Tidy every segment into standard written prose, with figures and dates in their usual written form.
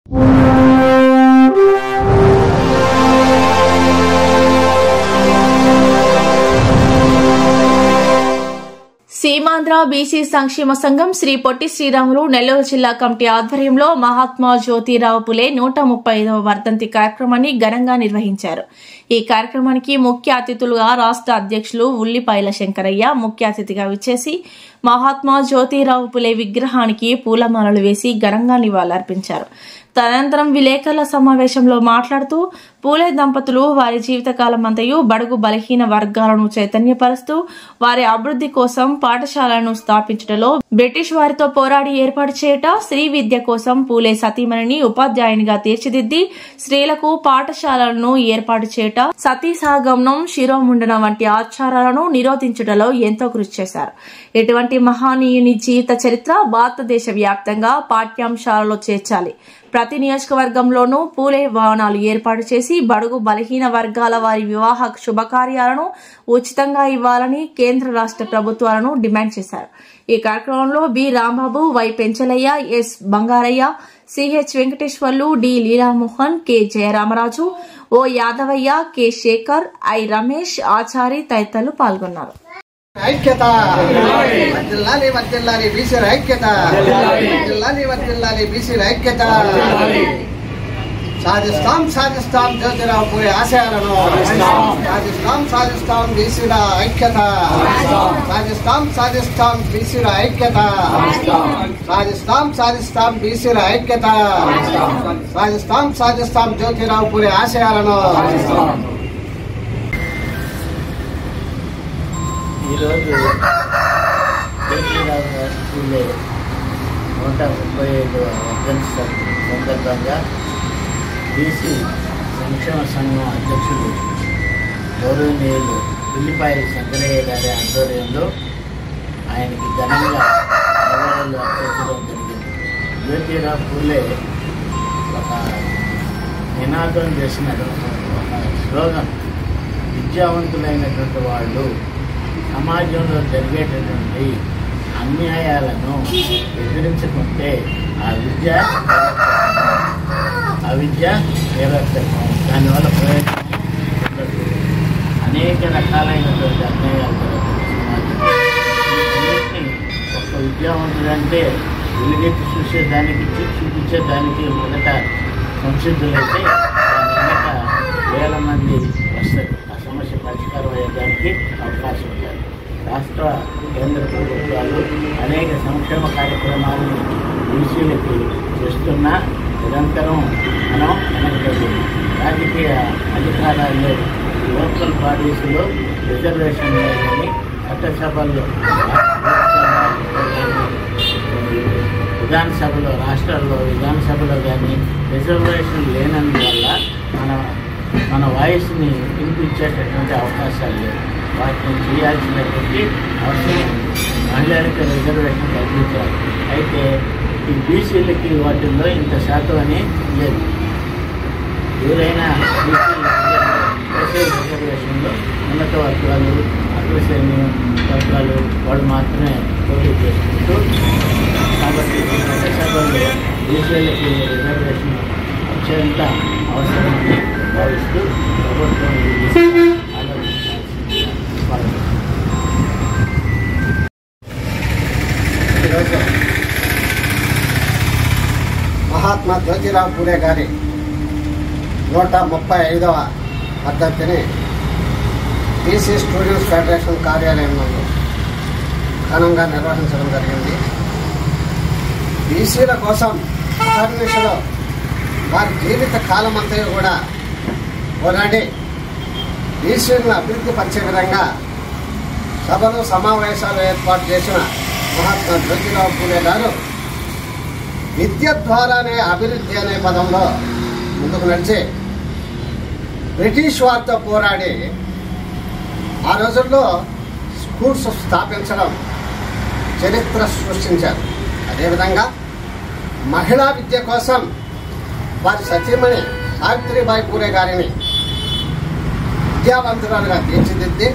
Seemandhra BC సంక్షేమ సంఘం శ్రీ పొట్టి శ్రీరాములు నెల్లూరు జిల్లా కమిటీ ఆధ్వర్యంలో మహాత్మా జ్యోతిరావు పులే 135వ వర్ధంతి కార్యక్రమాన్ని ఘనంగా నిర్వహించారు. ఈ కార్యక్రమానికి ముఖ్య అతిథులుగా రాష్ట్ర అధ్యక్షులు ఉల్లిపాయల శంకరయ్య ముఖ్య అతిథిగా విచ్చేసి మహాత్మా జ్యోతిరావు పులే విగ్రహానికి పూలమాలలు వేసి ఘనంగా నివాళులర్పించారు. తదనంతరం విలేకరుల సమావేశంలో మాట్లాడుతూ పూలే దంపతులు వారి జీవితకాలం అంతయు బడుగు బలహీన వర్గాలను చైతన్యపరుస్తూ వారి అభివృద్ధి కోసం పాఠశాలను స్థాపించడంలో బ్రిటిష్ వారితో పోరాడి ఏర్పాటు చేయట, స్త్రీ విద్య కోసం పూలే సతీమణిని ఉపాధ్యాయునిగా తీర్చిదిద్ది స్త్రీలకు పాఠశాలలను ఏర్పాటు చేయట, సతీ సహగమనం, శిరోముండనం వంటి ఆచారాలను నిరోధించుటలో ఎంతో కృషి చేశారు. ఇటువంటి మహానీయుని జీవిత చరిత్ర భారతదేశ వ్యాప్తంగా పాఠ్యాంశాలలో చేర్చాలి. ప్రతి నియోజకవర్గంలోనూ పూలే భవనాలు ఏర్పాటు చేసి బడుగు బలహీన వర్గాల వారి వివాహ శుభకార్యాలను ఉచితంగా ఇవ్వాలని కేంద్ర రాష్ట్ర ప్రభుత్వాలను డిమాండ్ చేశారు. ఈ కార్యక్రమంలో B Rambabu, Y Penchalayya, S Bangarayya, CH Venkateswarlu, D Leelamohan, K Jayaramaraju, O Yadavayya, K Shekar, I Ramesh, Achari తదితరులు పాల్గొన్నారు. ఐక్యత వర్ధిల్లాలి వర్ధిల్లాలి బీసీల ఐక్యత వర్ధిల్లాలి వర్ధిల్లాలి బీసీల ఐక్యత సాధిస్తాం సాధిస్తాం జ్యోతిరావు పూలే ఆశయాలను సాధిస్తాం సాధిస్తాం బీసీల ఐక్యత సాధిస్తాం సాధిస్తాం బీసీల ఐక్యత సాధిస్తాం సాధిస్తాం బీసీల ఐక్యత సాధిస్తాం సాధిస్తాం జ్యోతిరావు పూలే ఆశయాలను. ఈరోజు జ్యోతిరావు పూలే 135వ వర్ధంతి సందర్భంగా బీసీ సంక్షేమ సంఘం అధ్యక్షులు గౌరవనీయులు ఉల్లిపాయల శంకరయ్య గారి ఆధ్వర్యంలో ఆయనకి ఘనంగా నివాళులు అర్పించడం జరిగింది. జ్యోతిరావు పూలే ఒక నినాదం చేసినాడు, ఒక స్లోగన్, విద్యావంతులైనటువంటి వాళ్ళు సమాజంలో జరిగేటటువంటి అన్యాయాలను ఎదిరించుకుంటే అవిద్య నిరర్థకం, దానివల్ల ప్రయోజనం ఉండదు. అనేక రకాలైనటువంటి అన్యాయాలు జరుగుతుంది సమాజంలో. ఒక విద్యావంతుడంటే వెలుగెత్తి చూసేదానికి, చూపించేదానికి మొదట సంసిద్ధులైతే దాని వెనక వేల మంది వస్తారు. సమస్య పరిష్కారం అయ్యేదానికి అవకాశం ఉంటుంది. రాష్ట్ర కేంద్ర ప్రభుత్వాలు అనేక సంక్షేమ కార్యక్రమాలను బీసీలకి చేస్తున్నా నిరంతరం మనం వెనక్కి రాజకీయ అధికారాల్లో లోకల్ బాడీస్లో రిజర్వేషన్లో కానీ చట్టసభల్లో విధానసభలో రాష్ట్రాల్లో విధానసభలో కానీ రిజర్వేషన్ లేనందువల్ల మన వాయిస్ని వినిపించేటటువంటి అవకాశాలు లేవు. వాటిని చేయాల్సినటువంటి అవసరం మహిళలకు రిజర్వేషన్ కల్పించాలి. అయితే ఈ బీసీలకి వాటిల్లో ఇంత శాతం అని లేదు. ఎవరైనా బీసీ రిజర్వేషన్లో ఉన్నత వర్గాలు, అగ్రశ్రేణి వర్గాలు వాళ్ళు మాత్రమే పోటీ చేసుకుంటూ, కాబట్టి చట్టసభల్లో బీసీలకి రిజర్వేషన్ అత్యంత అవసరమని భావిస్తూ ప్రభుత్వం ఈరోజు మహాత్మా జ్యోతిరావు పూలే గారి 135వ వర్ధంతిని బీసీ స్టూడెంట్స్ ఫెడరేషన్ కార్యాలయంలో ఘనంగా నిర్వహించడం జరిగింది. బీసీల కోసం అహర్నిశలో వారి జీవిత కాలం అంతా కూడా పోరాడి బీసీలను అభివృద్ధి పరిచే విధంగా సభలు సమావేశాలు ఏర్పాటు చేసిన మహాత్మా జ్యోతిరావు పూలే గారు విద్య ద్వారానే అభివృద్ధి అనే పదంలో ముందుకు నడిచి బ్రిటిష్ వారితో పోరాడి ఆ రోజుల్లో స్కూల్స్ స్థాపించడం చరిత్ర సృష్టించారు. అదేవిధంగా మహిళా విద్య కోసం వారి సతీమణి సావిత్రిబాయి పూలే గారిని విద్యావంతురాలుగా తీర్చిదిద్ది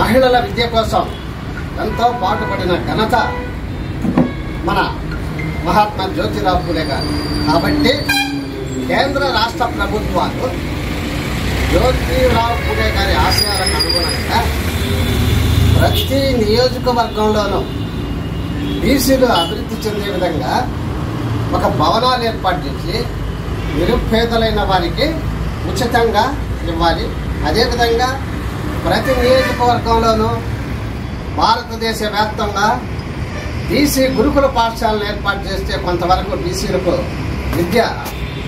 మహిళల విద్య కోసం ఎంతో పాటుపడిన ఘనత మన మహాత్మా జ్యోతిరావు పూలే గారు. కాబట్టి కేంద్ర రాష్ట్ర ప్రభుత్వాలు జ్యోతిరావు పూలే గారి ఆశయాలకు అనుగుణంగా ప్రతి నియోజకవర్గంలోనూ బీసీలు అభివృద్ధి చెందే విధంగా ఒక భవనాలు ఏర్పాటు చేసి నిరుపేదలైన వారికి ఉచితంగా ఇవ్వాలి. అదేవిధంగా ప్రతి నియోజకవర్గంలోనూ భారతదేశ వ్యాప్తంగా బీసీ గురుకుల పాఠశాలను ఏర్పాటు చేస్తే కొంతవరకు బీసీలకు విద్య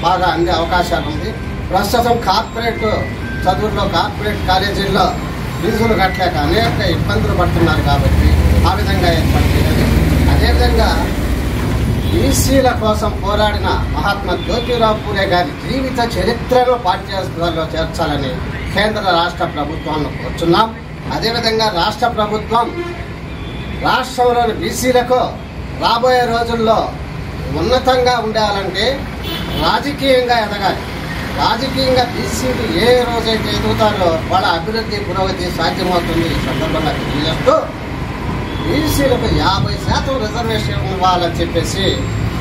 బాగా అందే అవకాశాలు ఉంది. ప్రస్తుతం కార్పొరేట్ చదువుల్లో కార్పొరేట్ కాలేజీల్లో ఫీజులు కట్టలేక అనేక ఇబ్బందులు పడుతున్నారు. కాబట్టి ఆ విధంగా ఏర్పాటు చేయాలి. అదేవిధంగా బీసీల కోసం పోరాడిన మహాత్మా జ్యోతిరావు పూలే గారి జీవిత చరిత్రను పాఠ్యాంశాల్లో చేర్చాలని కేంద్ర రాష్ట్ర ప్రభుత్వాలను కోరుచున్నాం. అదేవిధంగా రాష్ట్ర ప్రభుత్వం రాష్ట్రంలోని బీసీలకు రాబోయే రోజుల్లో ఉన్నతంగా ఉండాలంటే రాజకీయంగా ఎదగాలి. రాజకీయంగా బీసీలు ఏ రోజైతే ఎదుగుతారో వాళ్ళ అభివృద్ధి పురోగతి సాధ్యమవుతుంది. ఈ సందర్భంగా తెలియజేస్తూ బీసీలకు 50% రిజర్వేషన్ ఇవ్వాలని చెప్పేసి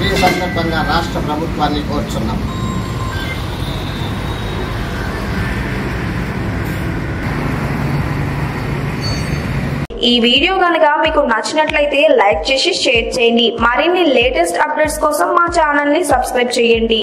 ఈ సందర్భంగా రాష్ట్ర ప్రభుత్వాన్ని కోరుచున్నాం. ఈ వీడియో గనుక మీకు నచ్చినట్లయితే లైక్ చేసి షేర్ చేయండి. మరిన్ని లేటెస్ట్ అప్డేట్స్ కోసం మా ఛానల్ ని సబ్స్క్రైబ్ చేయండి.